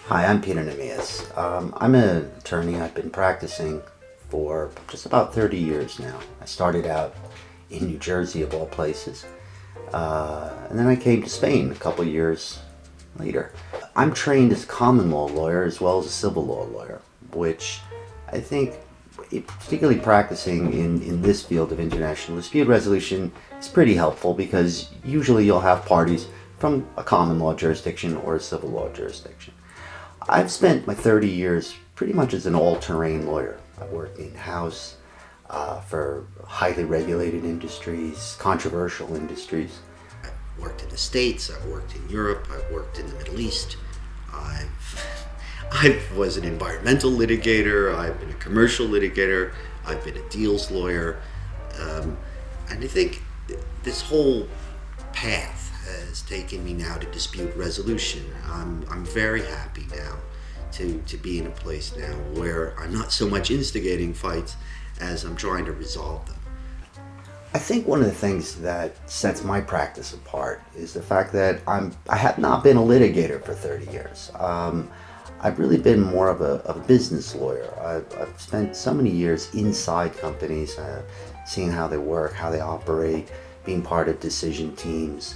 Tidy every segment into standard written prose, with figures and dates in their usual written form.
Hi, I'm Peter Nahmias. I'm an attorney. I've been practicing for just about 30 years now. I started out in New Jersey, of all places, and then I came to Spain a couple years later. I'm trained as a common law lawyer as well as a civil law lawyer, which I think, particularly practicing in this field of international dispute resolution, is pretty helpful because usually you'll have parties from a common law jurisdiction or a civil law jurisdiction. I've spent my 30 years pretty much as an all-terrain lawyer. I've worked in-house for highly regulated industries, controversial industries. I've worked in the States, I've worked in Europe, I've worked in the Middle East. I was an environmental litigator, I've been a commercial litigator, I've been a deals lawyer. And I think this whole path has taken me now to dispute resolution. I'm very happy now to be in a place now where I'm not so much instigating fights as I'm trying to resolve them. I think one of the things that sets my practice apart is the fact that I have not been a litigator for 30 years. I've really been more of a business lawyer. I've spent so many years inside companies, seeing how they work, how they operate, being part of decision teams,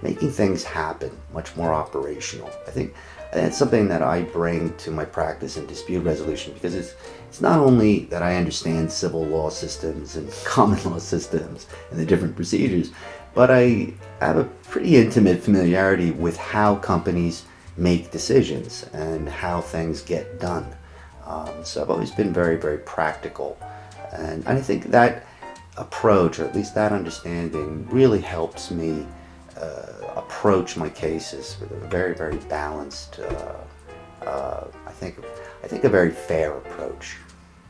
making things happen, much more operational. I think that's something that I bring to my practice in dispute resolution because it's not only that I understand civil law systems and common law systems and the different procedures, but I have a pretty intimate familiarity with how companies make decisions and how things get done. So I've always been very, very practical. And I think that approach, or at least that understanding, really helps me approach my cases with a very, very balanced, I think a very fair approach.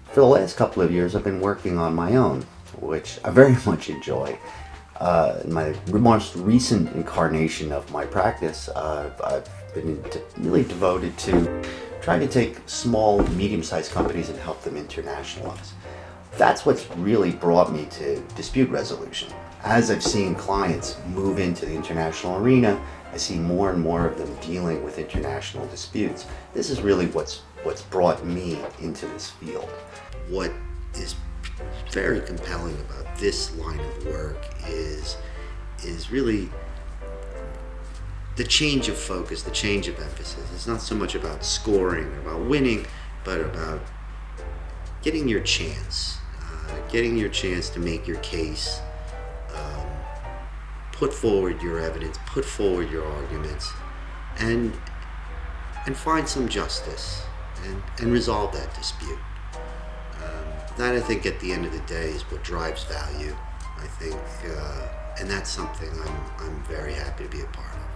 For the last couple of years, I've been working on my own, which I very much enjoy. In my most recent incarnation of my practice, I've been really devoted to trying to take small, medium-sized companies and help them internationalize. That's what's really brought me to dispute resolution. As I've seen clients move into the international arena, I see more and more of them dealing with international disputes. This is really what's brought me into this field. What is very compelling about this line of work is really the change of focus, the change of emphasis. It's not so much about scoring or about winning, but about getting your chance to make your case, put forward your evidence, put forward your arguments, and find some justice and resolve that dispute. That, I think, at the end of the day is what drives value, I think, and that's something I'm very happy to be a part of.